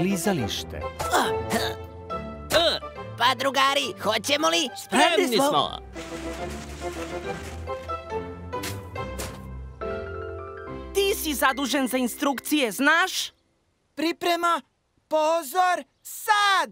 klizalište. Pa, drugari, hoćemo li? Spremni smo! Ti si zadužen za instrukcije, znaš? Priprema, pozor, sad!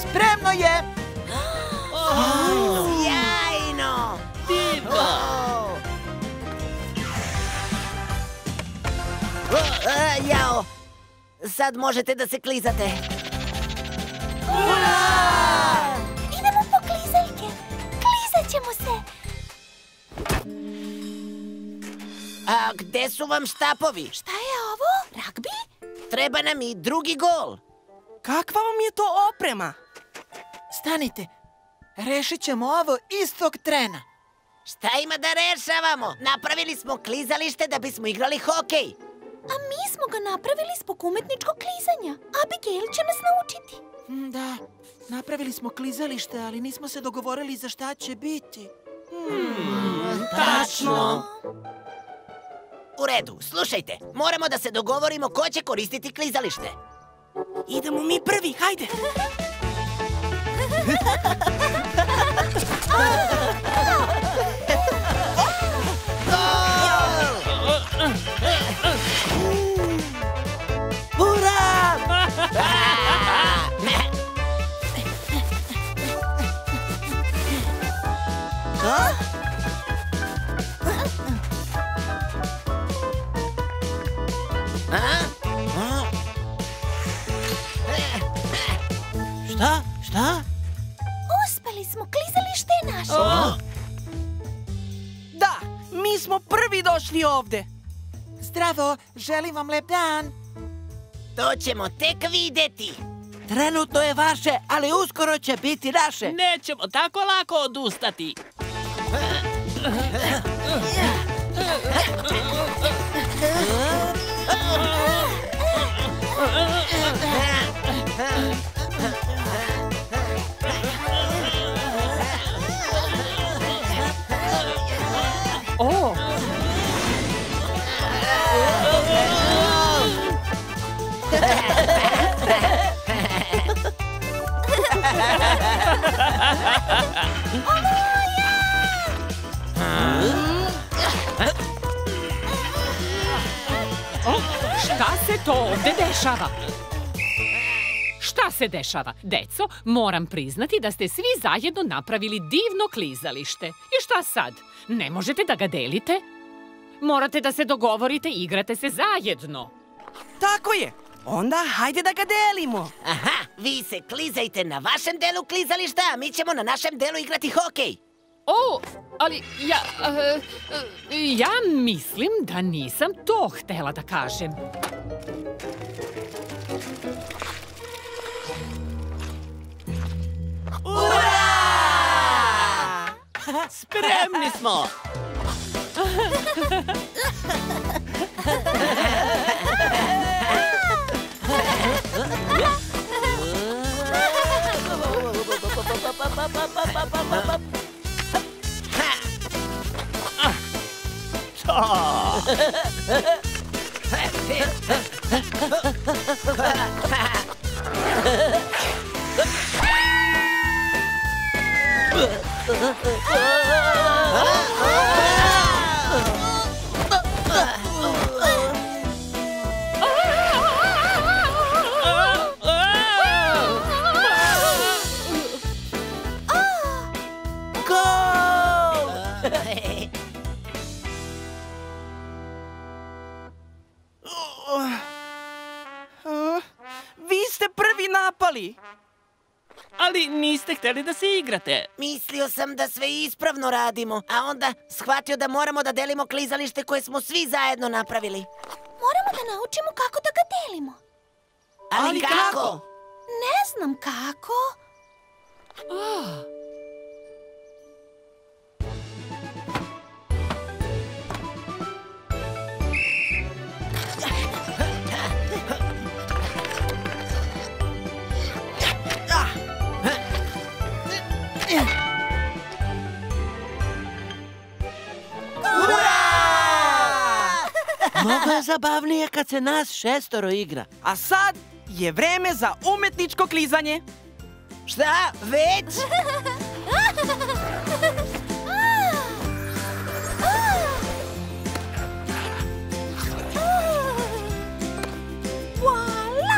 Spremno je! Sjajno! Jao! Sad možete da se klizate. Idemo po klizaljke. Klizat ćemo se. A gde su vam štapovi? Šta je ovo? Ragbi? Treba nam i drugi gol. Kakva vam je to oprema? Stanite, rešit ćemo ovo istog trena. Šta ima da rešavamo? Napravili smo klizalište da bismo igrali hokej. A mi smo ga napravili zbog umetničkog klizanja. Abigail će nas naučiti. Da, napravili smo klizalište, ali nismo se dogovorili za šta će biti. Tačno. U redu, slušajte. Moramo da se dogovorimo ko će koristiti klizalište. Idemo mi prvi, hajde! Šta? Uspeli smo, klizalište je naše. Da, mi smo prvi došli ovde. Zdravo, želim vam lep dan. To ćemo tek videti. Trenutno je vaše, ali uskoro će biti naše. Nećemo tako lako odustati. O! Šta se to ovde dešava? Šta se dešava? Deco, moram priznati da ste svi zajedno napravili divno klizalište. I šta sad? Ne možete da ga delite? Morate da se dogovorite i igrate se zajedno. Tako je. Onda hajde da ga delimo. Aha, vi se klizajte na vašem delu klizališta, a mi ćemo na našem delu igrati hokej. O, ali ja mislim da nisam to htela da kažem. Spremni smo! Vi ste prvi napali. Ali niste hteli da se igrate. Mislio sam da sve ispravno radimo, a onda shvatio da moramo da delimo klizalište koje smo svi zajedno napravili. Moramo da naučimo kako da ga delimo. Ali kako? Ne znam kako. Mnogo je zabavnije kad se nas 6 igra. A sad je vreme za umetničko klizanje. Šta? Već? Voila!